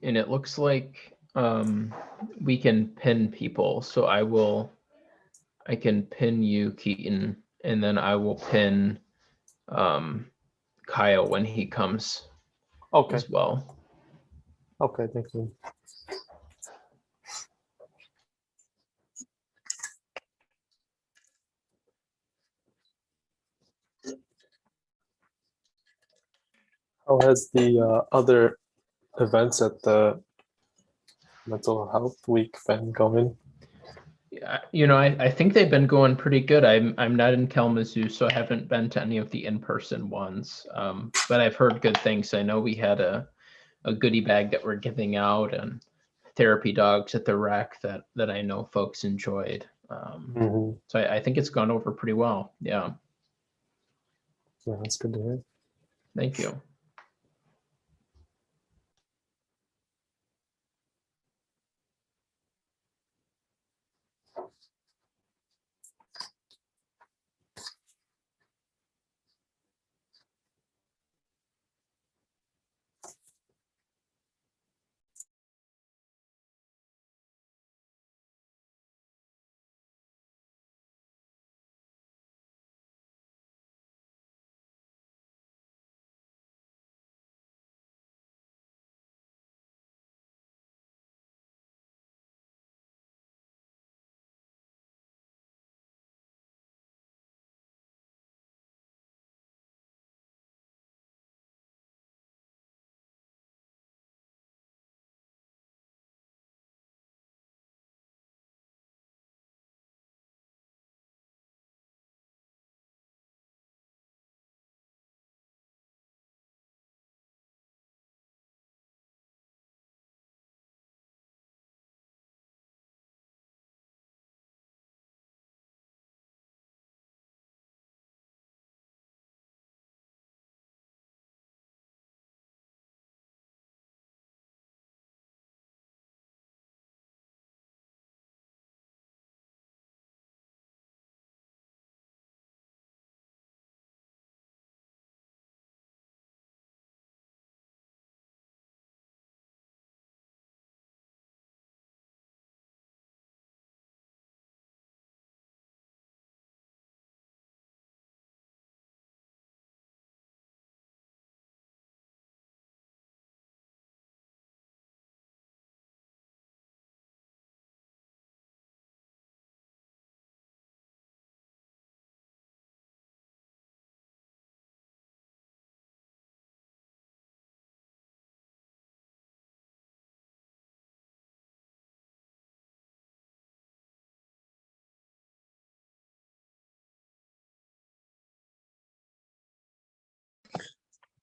and it looks like we can pin people. So I can pin you, Keaton, and then I will pin Kyle when he comes Okay. as well. Okay, thank you. How has the other events at the Mental Health Week been going? Yeah, I think they've been going pretty good. I'm not in Kalamazoo, so I haven't been to any of the in-person ones. But I've heard good things. I know we had a goodie bag that we're giving out, and therapy dogs at the rec that I know folks enjoyed. So I think it's gone over pretty well. Yeah. Yeah, that's good to hear. Thank you.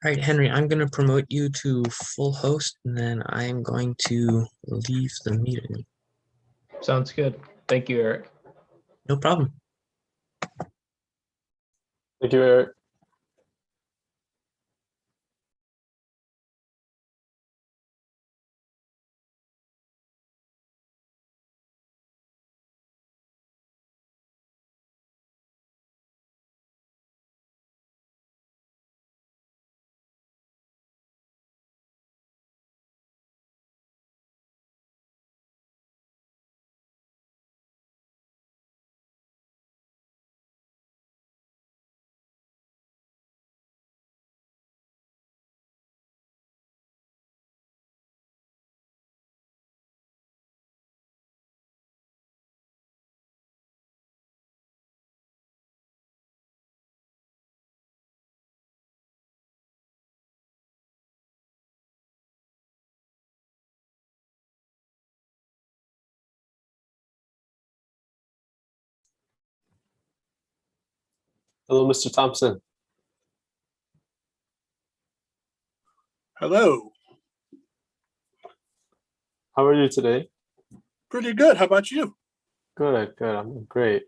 All right, Henry, I'm going to promote you to full host, and then I'm going to leave the meeting. Sounds good. Thank you, Eric. No problem. Thank you, Eric. Hello, Mr. Thompson. Hello. How are you today? Pretty good. How about you? Good, good. I'm great.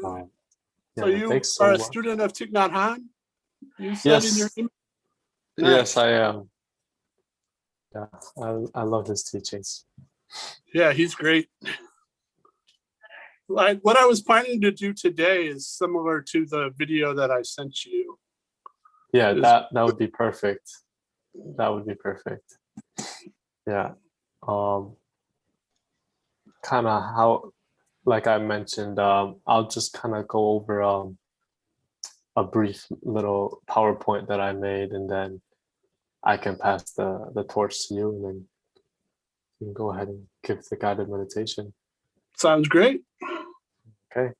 So you thanks so are a much. student of Thich Nhat Hanh? You said in your email? Yes, I am. Yeah, I love his teachings. Yeah, he's great. Like what I was planning to do today is similar to the video that I sent you. Yeah, that would be perfect. That would be perfect. Yeah. Kind of how, like I mentioned, I'll just kind of go over a brief little PowerPoint that I made, and then I can pass the torch to you, and then you can go ahead and give the guided meditation. Sounds great. Okay.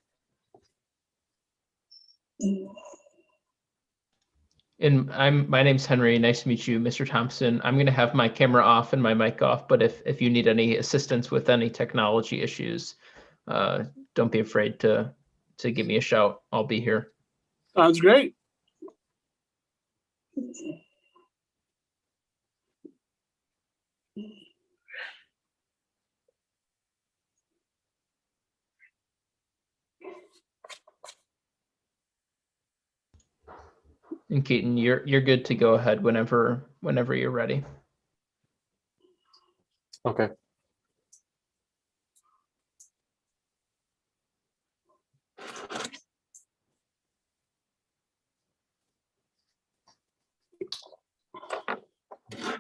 And my name's Henry. Nice to meet you, Mr. Thompson. I'm going to have my camera off and my mic off, but if you need any assistance with any technology issues, don't be afraid to give me a shout. I'll be here. Sounds great. And Keaton, you're good to go ahead whenever you're ready. Okay.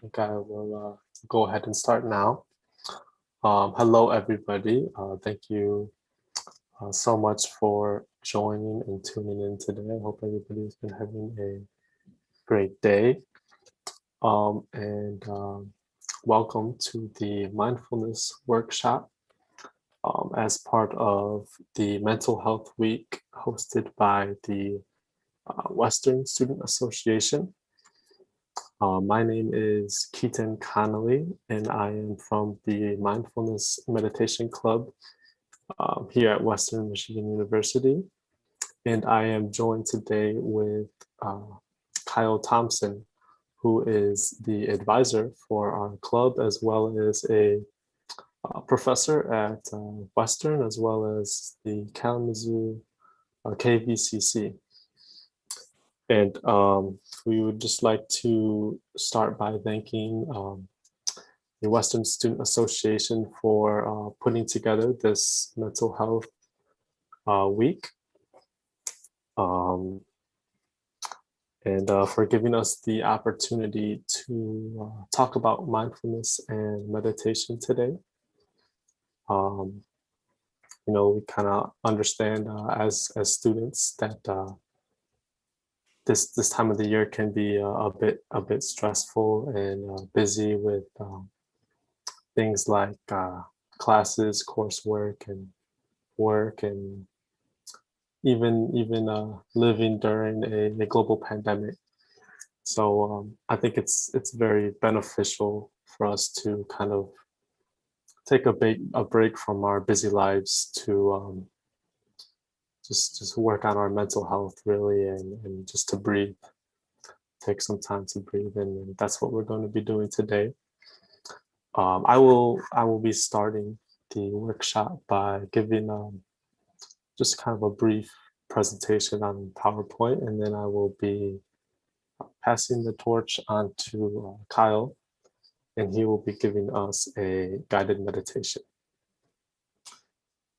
Okay, I will go ahead and start now. Hello, everybody. Thank you so much for joining and tuning in today. I hope everybody's been having a great day. Welcome to the Mindfulness Workshop as part of the Mental Health Week hosted by the Western Student Association. My name is Keaton Connolly, and I am from the Mindfulness Meditation Club here at Western Michigan University. And I am joined today with Kyle Thompson, who is the advisor for our club, as well as a professor at Western, as well as the Kalamazoo KVCC. And we would just like to start by thanking the Western Student Association for putting together this mental health week. And for giving us the opportunity to talk about mindfulness and meditation today. You know, we kind of understand as students that this time of the year can be a bit stressful and busy with things like classes, coursework, and work, and even living during a global pandemic. So I think it's very beneficial for us to kind of take a break from our busy lives to just work on our mental health, really, and just to breathe, take some time to breathe, and that's what we're going to be doing today. I will be starting the workshop by giving just kind of a brief presentation on PowerPoint, and then I will be passing the torch on to Kyle, and he will be giving us a guided meditation.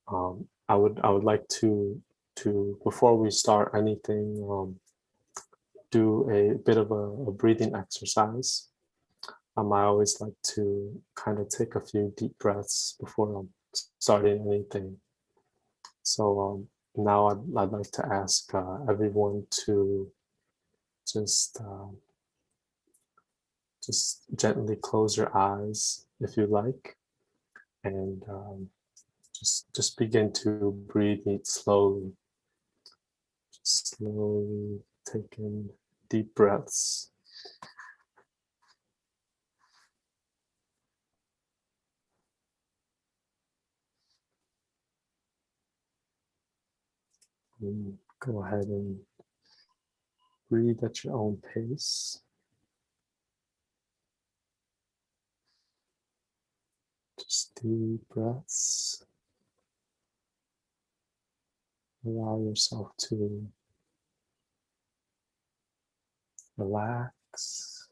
I would like to before we start anything, do a bit of a breathing exercise. I always like to kind of take a few deep breaths before starting anything. So now I'd like to ask everyone to just gently close your eyes if you like, and just begin to breathe slowly. Just slowly taking deep breaths. And go ahead and breathe at your own pace. Just deep breaths. Allow yourself to relax.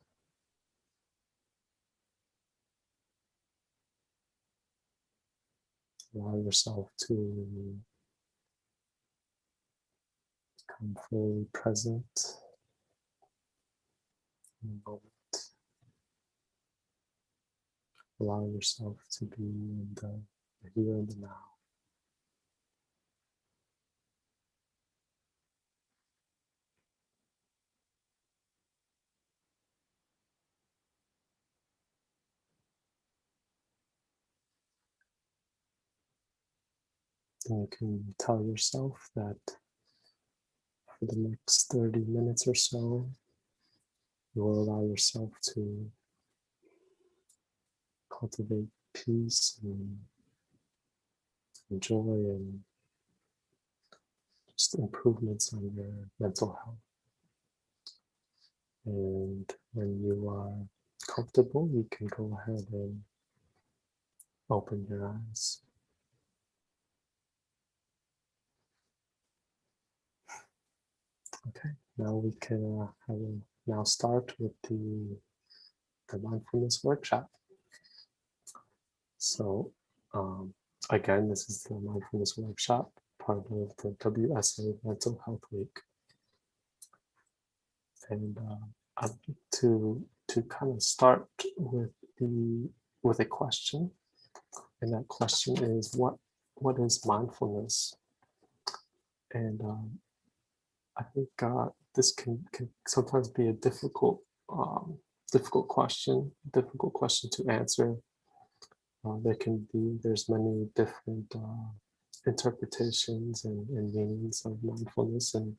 Allow yourself to become fully present in the moment. Allow yourself to be in the here and the now. And you can tell yourself that for the next 30 minutes or so, you will allow yourself to cultivate peace and joy and just improvements on your mental health. And when you are comfortable, you can go ahead and open your eyes. Okay, now we can now start with the mindfulness workshop. So again, this is the mindfulness workshop, part of the WSA Mental Health Week. And I'd like to kind of start with a question, and that question is what is mindfulness? And I think this can sometimes be a difficult question to answer. There's many different interpretations and meanings of mindfulness, and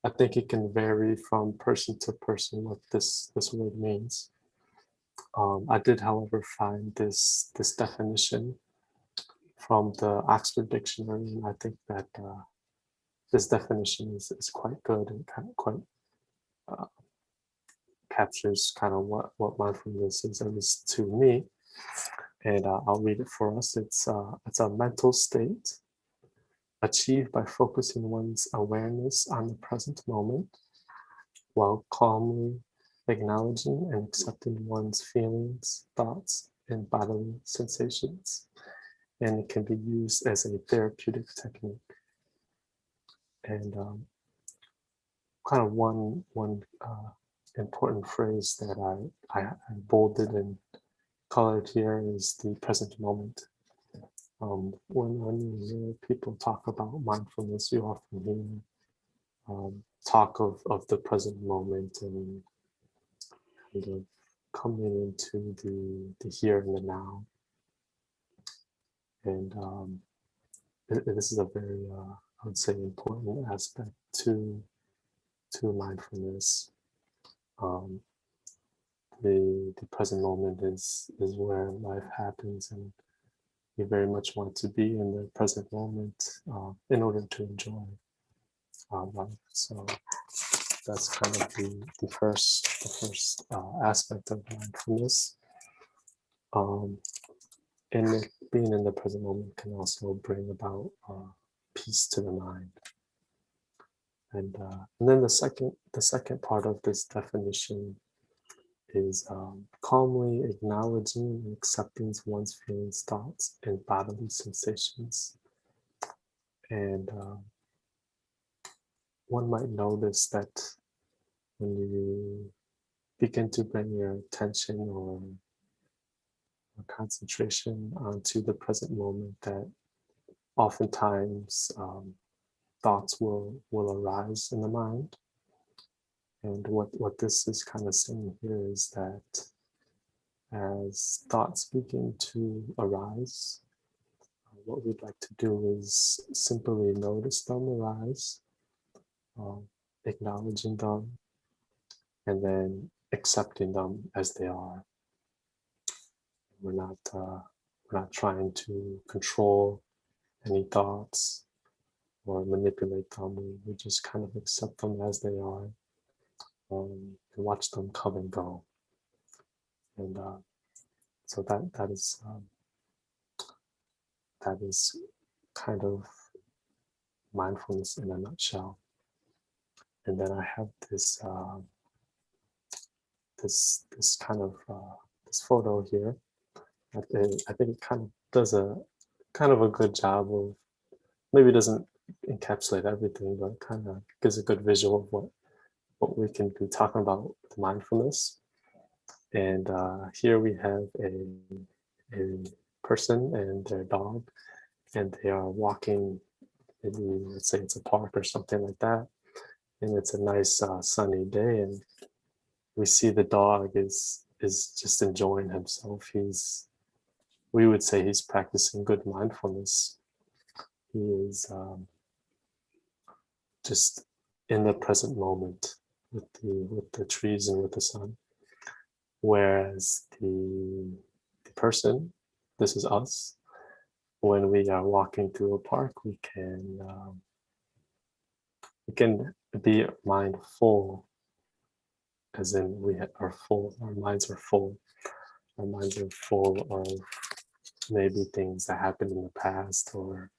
I think it can vary from person to person what this word means. I did, however, find this definition from the Oxford Dictionary, and I think that this definition is quite good and kind of quite captures kind of what mindfulness is, at least to me. And I'll read it for us. It's a mental state achieved by focusing one's awareness on the present moment while calmly acknowledging and accepting one's feelings, thoughts, and bodily sensations. And it can be used as a therapeutic technique. And kind of one important phrase that I bolded and colored here is the present moment. When you hear people talk about mindfulness, you often hear talk of the present moment and kind of coming into the here and the now. And this is a very, I would say, important aspect to mindfulness. The present moment is where life happens, and we very much want to be in the present moment in order to enjoy life. So that's kind of the first aspect of mindfulness. And being in the present moment can also bring about peace to the mind. And then the second part of this definition is calmly acknowledging and accepting one's feelings, thoughts, and bodily sensations. And one might notice that when you begin to bring your attention or concentration onto the present moment, that oftentimes thoughts will arise in the mind. And what this is kind of saying here is that as thoughts begin to arise, what we'd like to do is simply notice them arise, acknowledging them, and then accepting them as they are. We're not trying to control any thoughts or manipulate them. We just kind of accept them as they are, and watch them come and go. And so that is kind of mindfulness in a nutshell. And then I have this this kind of this photo here. I think it kind of does a good job of, maybe it doesn't encapsulate everything, but kind of gives a good visual of what we can be talking about with mindfulness. And here we have a person and their dog, and they are walking, maybe let's say it's a park or something like that, and it's a nice sunny day, and we see the dog is just enjoying himself. We would say he's practicing good mindfulness. He is just in the present moment with the trees and with the sun. Whereas the person, this is us, when we are walking through a park, we can be mindful, as in we are full, our minds are full. Our minds are full of maybe things that happened in the past, or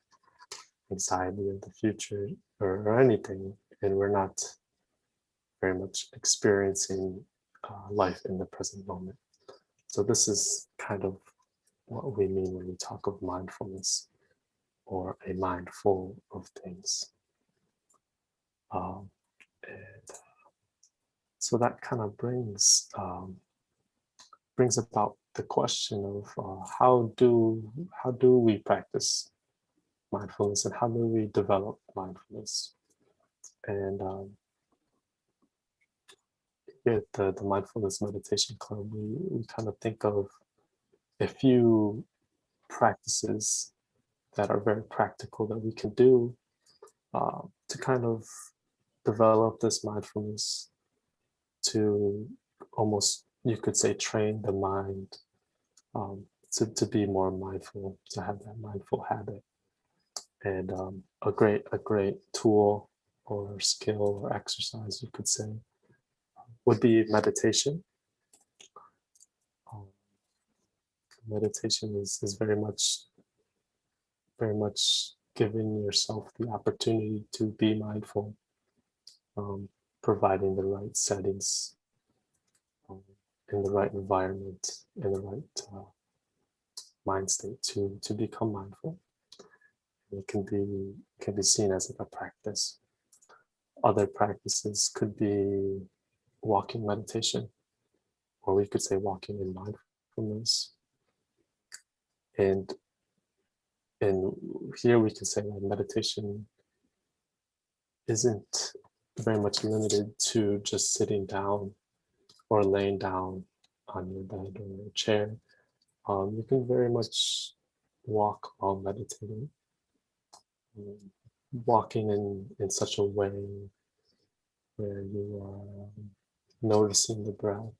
anxiety of the future, or anything, and we're not very much experiencing life in the present moment. So this is kind of what we mean when we talk of mindfulness, or a mind full of things. And so that kind of brings about the question of how do we practice mindfulness, and how do we develop mindfulness? And here at the Mindfulness Meditation Club, we kind of think of a few practices that are very practical that we can do to kind of develop this mindfulness, to almost, you could say, train the mind to be more mindful, to have that mindful habit. And a great tool or skill or exercise, you could say, would be meditation. Meditation is very much giving yourself the opportunity to be mindful, providing the right settings, in the right environment, in the right mind state to become mindful. It can be seen as a practice. Other practices could be walking meditation, or we could say walking in mindfulness. And here we can say that meditation isn't very much limited to just sitting down or laying down on your bed or a chair. You can very much walk while meditating, walking in such a way where you are noticing the breath,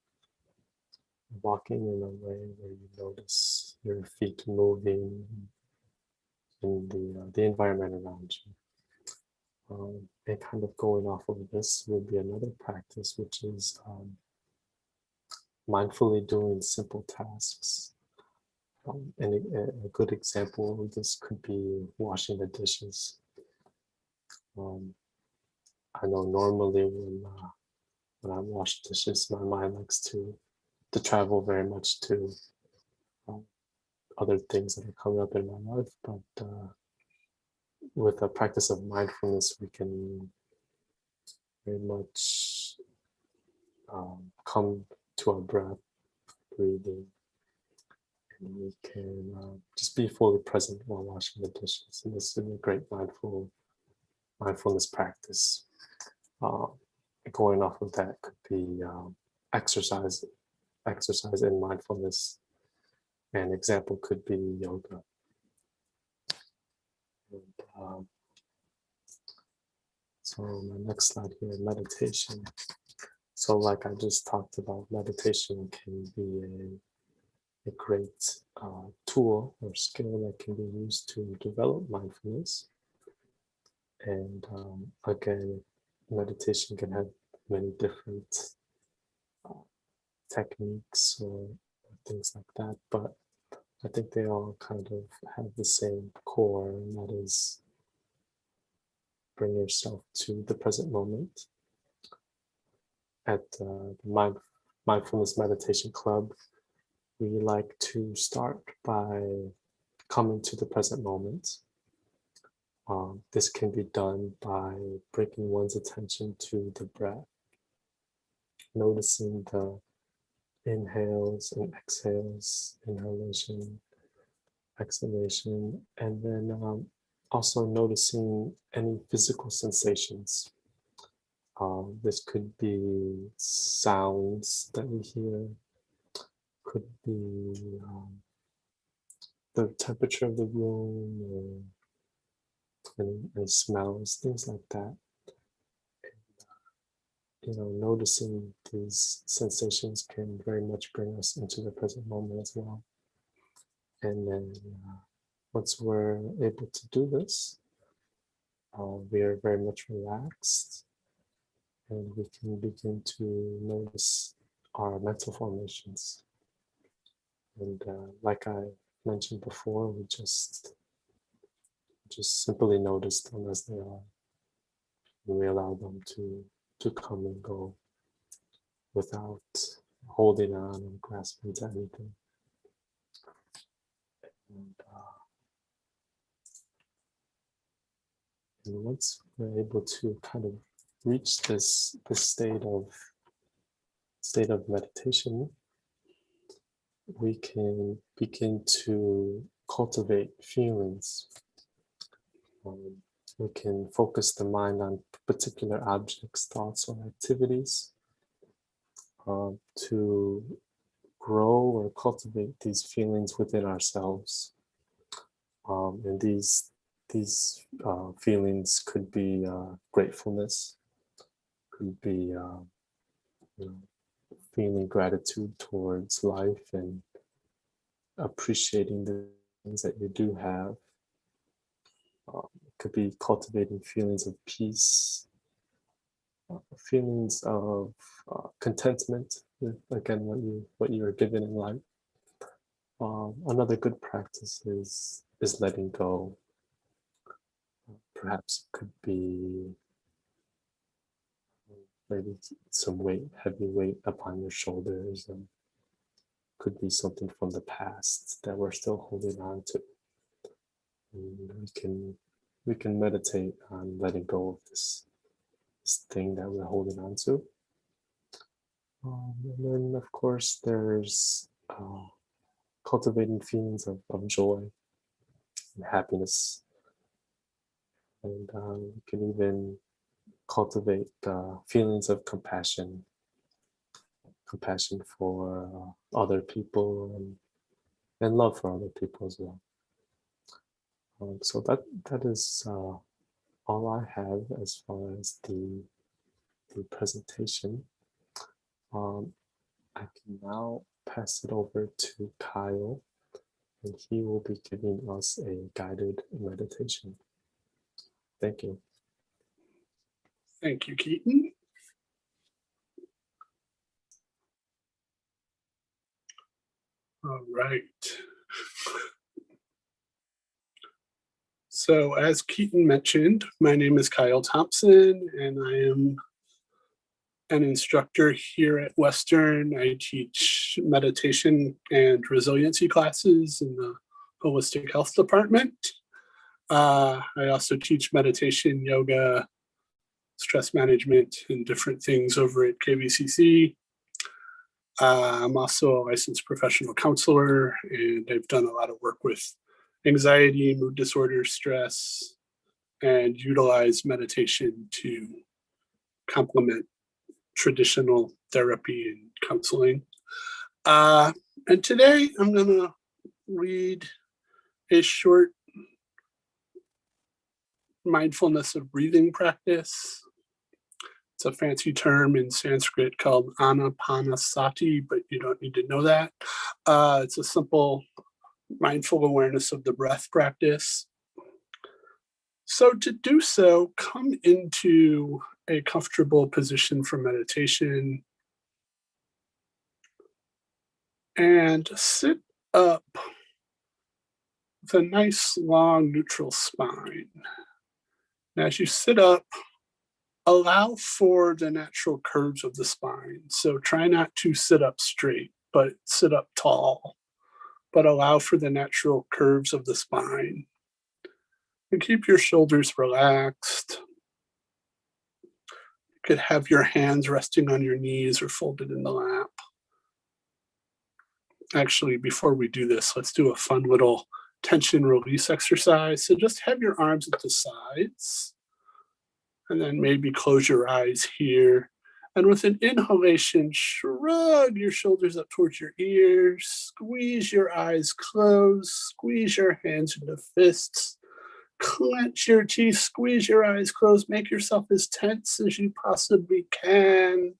walking in a way where you notice your feet moving in the environment around you. And kind of going off of this would be another practice, which is mindfully doing simple tasks. And a good example of this could be washing the dishes. I know normally when I wash dishes, my mind likes to travel very much to other things that are coming up in my life, but with a practice of mindfulness, we can very much come to our breath, breathing, and we can just be fully present while washing the dishes. And this is a great mindfulness practice. Going off of that could be exercise in mindfulness. An example could be yoga. And, so my next slide here, meditation. So like I just talked about, meditation can be a great tool or skill that can be used to develop mindfulness. And again, meditation can have many different techniques or things like that, but I think they all kind of have the same core, and that is bring yourself to the present moment. At the Mindfulness Meditation Club, we like to start by coming to the present moment. This can be done by bringing one's attention to the breath, noticing the inhales and exhales, inhalation, exhalation, and then also noticing any physical sensations. This could be sounds that we hear, could be the temperature of the room, or any smells, things like that. Noticing these sensations can very much bring us into the present moment as well. And then once we're able to do this, we are very much relaxed, and we can begin to notice our mental formations. And like I mentioned before, we just simply notice them as they are, and we allow them to come and go without holding on and grasping to anything. And once we're able to kind of reach this state of meditation, we can begin to cultivate feelings. We can focus the mind on particular objects, thoughts, or activities to grow or cultivate these feelings within ourselves. And these feelings could be gratefulness, could be feeling gratitude towards life and appreciating the things that you do have. It could be cultivating feelings of peace, feelings of contentment with, again, what you are given in life. Another good practice is letting go. Perhaps it could be maybe some heavy weight upon your shoulders, and could be something from the past that we're still holding on to. And we can meditate on letting go of this thing that we're holding on to. And then, of course, there's cultivating feelings of joy and happiness. And we can even cultivate feelings of compassion for other people, and love for other people as well. So that is all I have as far as the presentation. I can now pass it over to Kyle, and he will be giving us a guided meditation. Thank you. Thank you, Keaton. All right. So as Keaton mentioned, my name is Kyle Thompson, and I am an instructor here at Western. I teach meditation and resiliency classes in the holistic health department. I also teach meditation, yoga, stress management, and different things over at KVCC. I'm also a licensed professional counselor, and I've done a lot of work with anxiety, mood disorders, stress, and utilize meditation to complement traditional therapy and counseling. And today I'm going to read a short mindfulness of breathing practice. It's a fancy term in Sanskrit called anapanasati, but you don't need to know that. It's a simple mindful awareness of the breath practice. So to do so, come into a comfortable position for meditation and sit up with a nice, long, neutral spine. And as you sit up, allow for the natural curves of the spine. So try not to sit up straight, but sit up tall, but allow for the natural curves of the spine. And keep your shoulders relaxed. You could have your hands resting on your knees or folded in the lap. Actually, before we do this, let's do a fun little tension release exercise. So just have your arms at the sides, and then maybe close your eyes here. And with an inhalation, shrug your shoulders up towards your ears, squeeze your eyes closed, squeeze your hands into fists, clench your teeth, squeeze your eyes closed, make yourself as tense as you possibly can.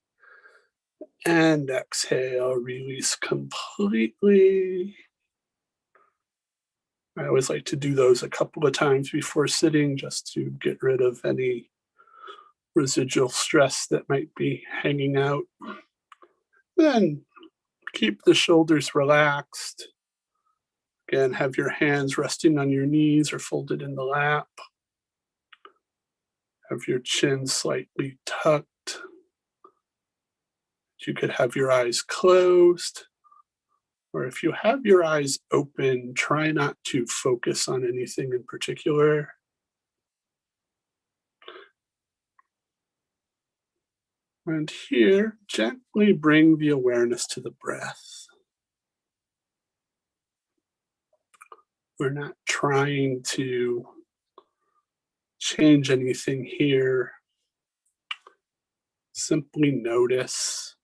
And exhale, release completely. I always like to do those a couple of times before sitting just to get rid of any residual stress that might be hanging out. Then keep the shoulders relaxed. Again, have your hands resting on your knees or folded in the lap. Have your chin slightly tucked. You could have your eyes closed, or if you have your eyes open, try not to focus on anything in particular. And here, gently bring the awareness to the breath. We're not trying to change anything here. Simply notice.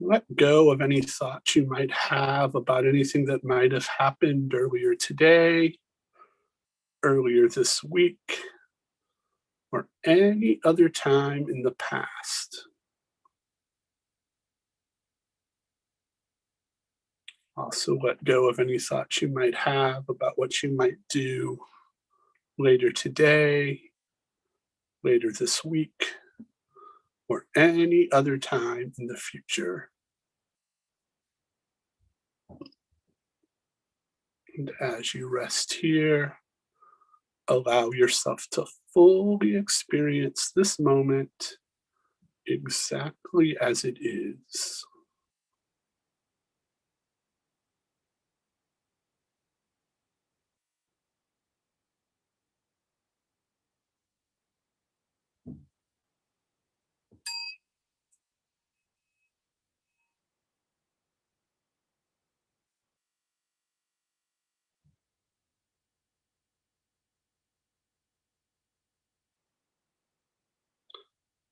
Let go of any thoughts you might have about anything that might have happened earlier today, earlier this week, or any other time in the past. Also let go of any thoughts you might have about what you might do later today, later this week, or any other time in the future. And as you rest here, allow yourself to fully experience this moment exactly as it is.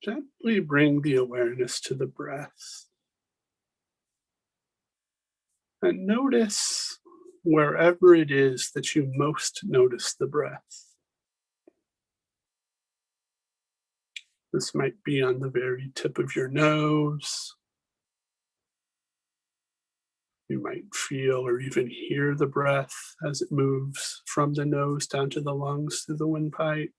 Gently bring the awareness to the breath. And notice wherever it is that you most notice the breath. This might be on the very tip of your nose. You might feel or even hear the breath as it moves from the nose down to the lungs through the windpipe.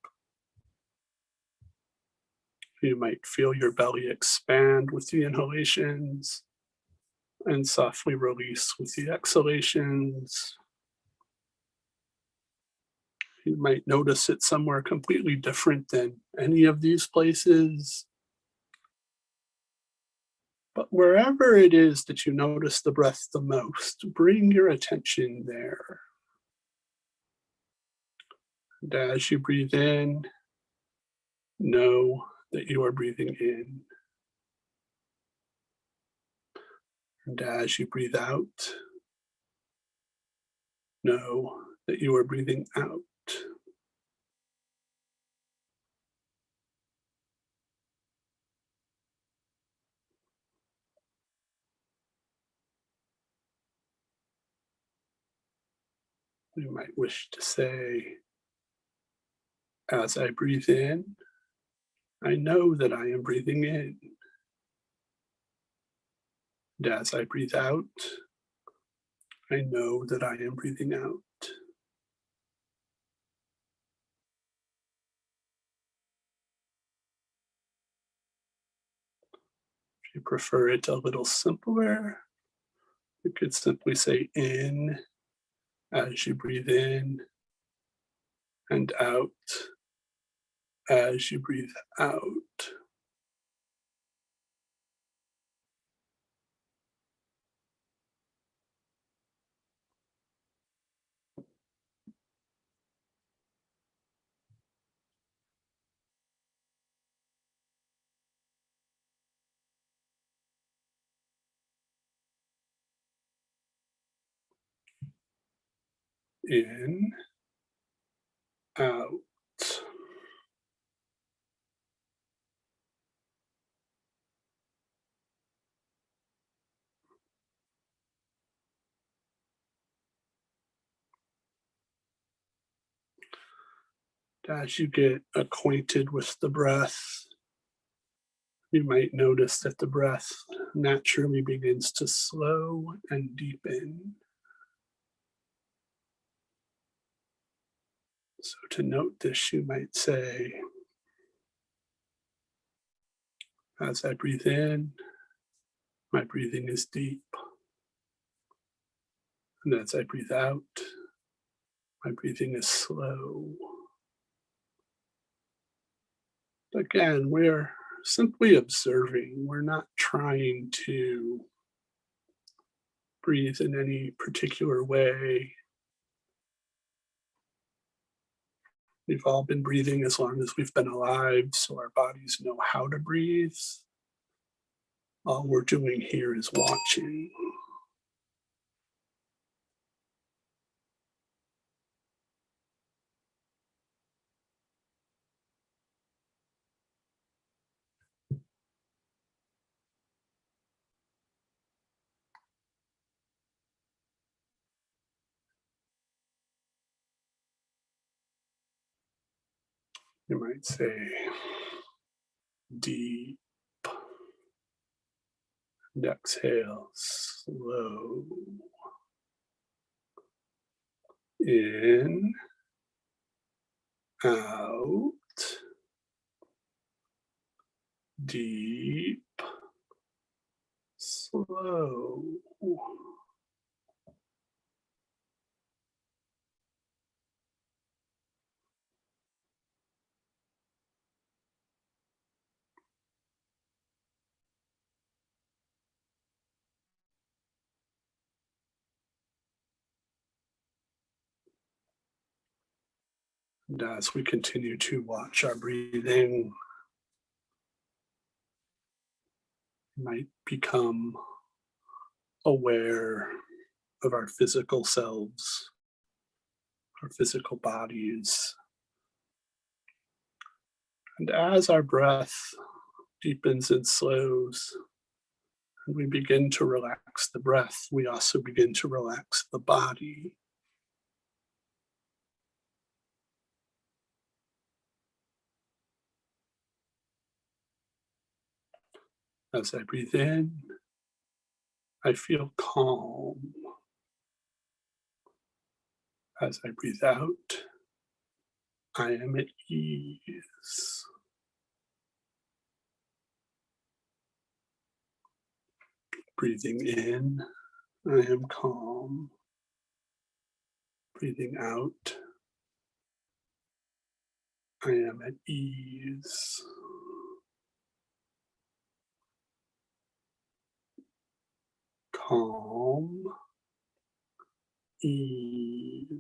You might feel your belly expand with the inhalations and softly release with the exhalations. You might notice it somewhere completely different than any of these places. But wherever it is that you notice the breath the most, bring your attention there. And as you breathe in, know that you are breathing in. And as you breathe out, know that you are breathing out. You might wish to say, as I breathe in, I know that I am breathing in. And as I breathe out, I know that I am breathing out. If you prefer it a little simpler, you could simply say in as you breathe in and out as you breathe out. In, out. As you get acquainted with the breath, you might notice that the breath naturally begins to slow and deepen. So to note this, you might say, as I breathe in, my breathing is deep. And as I breathe out, my breathing is slow. Again, we're simply observing. We're not trying to breathe in any particular way. We've all been breathing as long as we've been alive, so our bodies know how to breathe. All we're doing here is watching. You might say, deep, and exhale, slow. In, out, deep, slow. And as we continue to watch our breathing, we might become aware of our physical selves, our physical bodies. And as our breath deepens and slows, and we begin to relax the breath, we also begin to relax the body. As I breathe in, I feel calm. As I breathe out, I am at ease. Breathing in, I am calm. Breathing out, I am at ease. Calm, ease.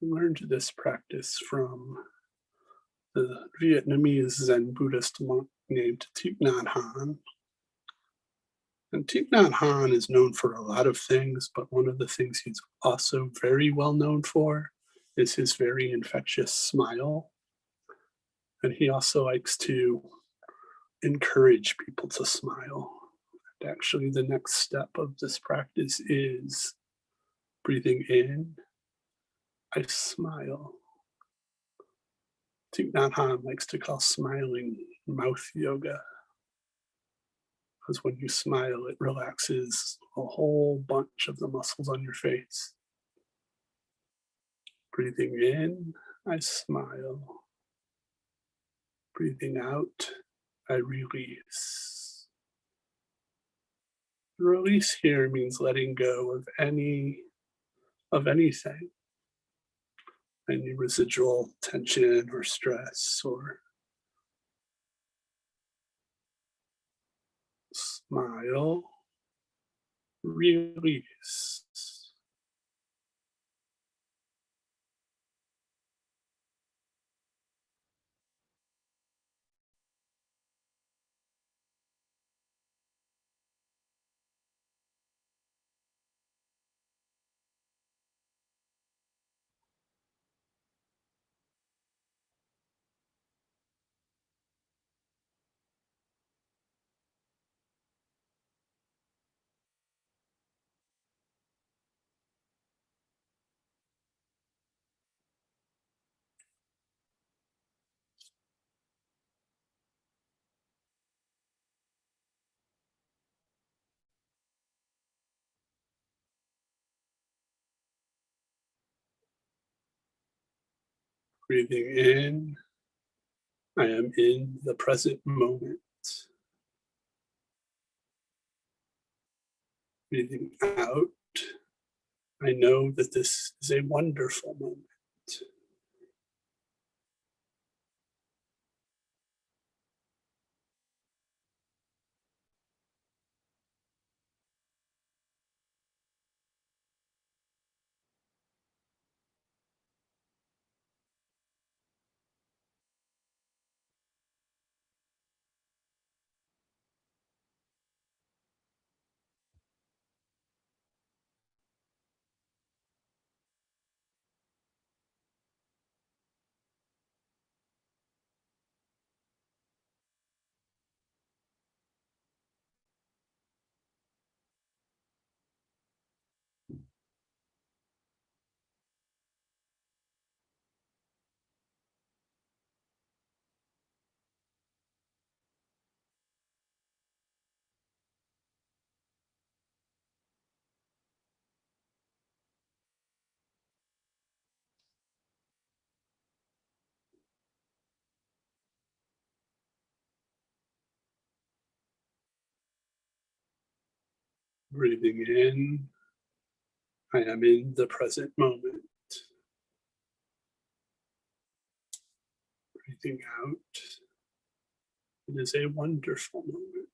I learned this practice from the Vietnamese Zen Buddhist monk named Thich Nhat Hanh. And Thich Nhat Hanh is known for a lot of things, but one of the things he's also very well known for is his very infectious smile. And he also likes to encourage people to smile. And actually, the next step of this practice is breathing in, I smile. Thich Nhat Hanh likes to call smiling mouth yoga. because when you smile, it relaxes a whole bunch of the muscles on your face. Breathing in, I smile. Breathing out, I release. Release here means letting go of anything, any residual tension or stress or smile, release. Breathing in, I am in the present moment. Breathing out, I know that this is a wonderful moment. Breathing in, I am in the present moment. Breathing out, it is a wonderful moment.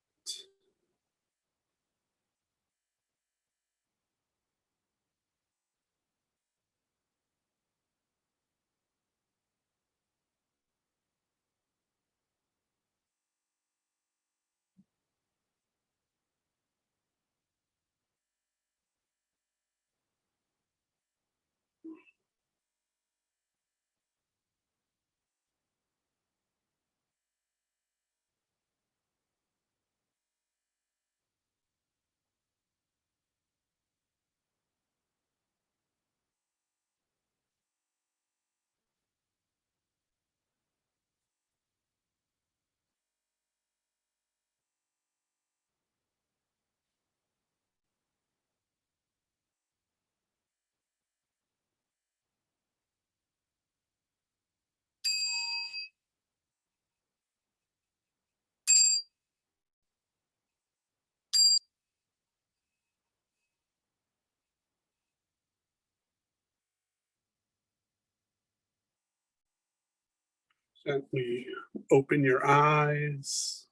Gently open your eyes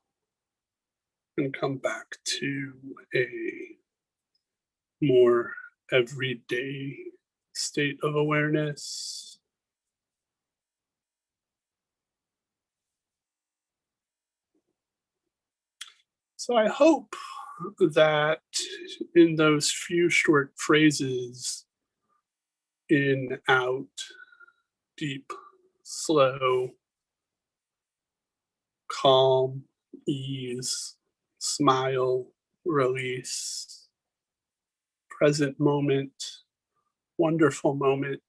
and come back to a more everyday state of awareness. So I hope that in those few short phrases, in, out, deep, slow, calm, ease, smile, release, present moment, wonderful moment.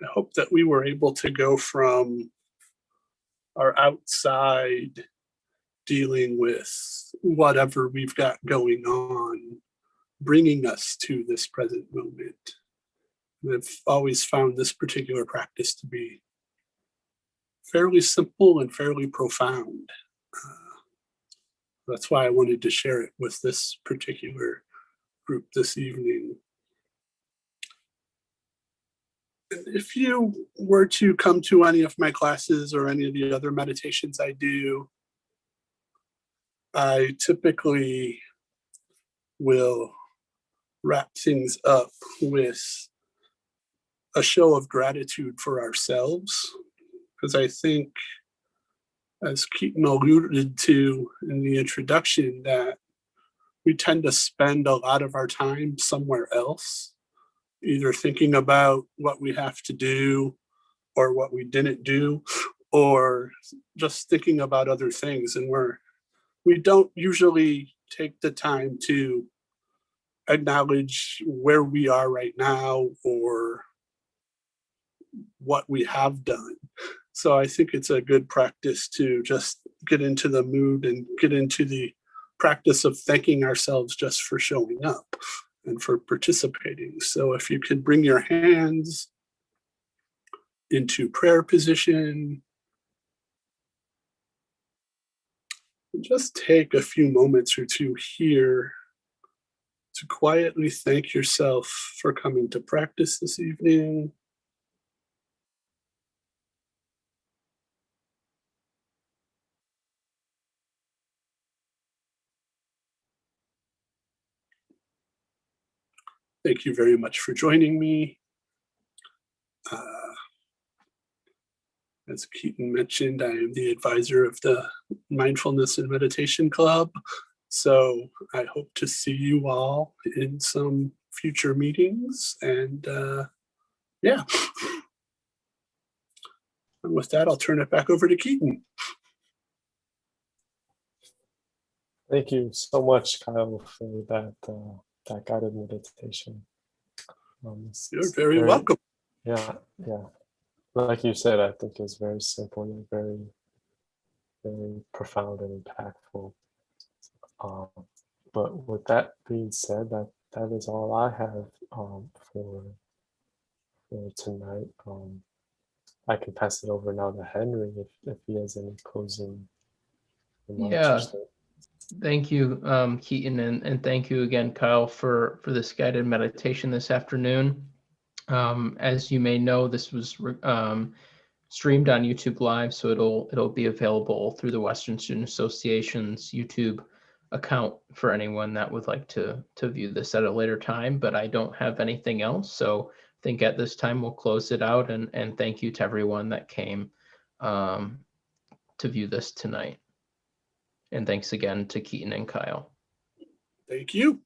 I hope that we were able to go from our outside dealing with whatever we've got going on, bringing us to this present moment. And I've always found this particular practice to be fairly simple and fairly profound. That's why I wanted to share it with this particular group this evening. And if you were to come to any of my classes or any of the other meditations I do, I typically will wrap things up with a show of gratitude for ourselves, because I think, as Keaton alluded to in the introduction, that we tend to spend a lot of our time somewhere else, either thinking about what we have to do or what we didn't do, or just thinking about other things. And we don't usually take the time to acknowledge where we are right now or what we have done. So I think it's a good practice to just get into the mood and get into the practice of thanking ourselves just for showing up and for participating. So if you can bring your hands into prayer position, just take a few moments or two here to quietly thank yourself for coming to practice this evening. Thank you very much for joining me. As Keaton mentioned, I am the advisor of the Mindfulness and Meditation Club. So I hope to see you all in some future meetings. And yeah. And with that, I'll turn it back over to Keaton. Thank you so much, Kyle, for that guided meditation. You're very welcome. Yeah. Like you said, I think it's very simple and very, very profound and impactful. But with that being said, that is all I have for tonight. I can pass it over now to Henry if he has any closing remarks. Yeah. Thank you, Keaton, and thank you again, Kyle, for this guided meditation this afternoon. As you may know, this was streamed on YouTube Live, so it'll be available through the Western Student Association's YouTube account for anyone that would like to view this at a later time. But I don't have anything else, so I think at this time we'll close it out. And thank you to everyone that came to view this tonight. And thanks again to Keaton and Kyle. Thank you.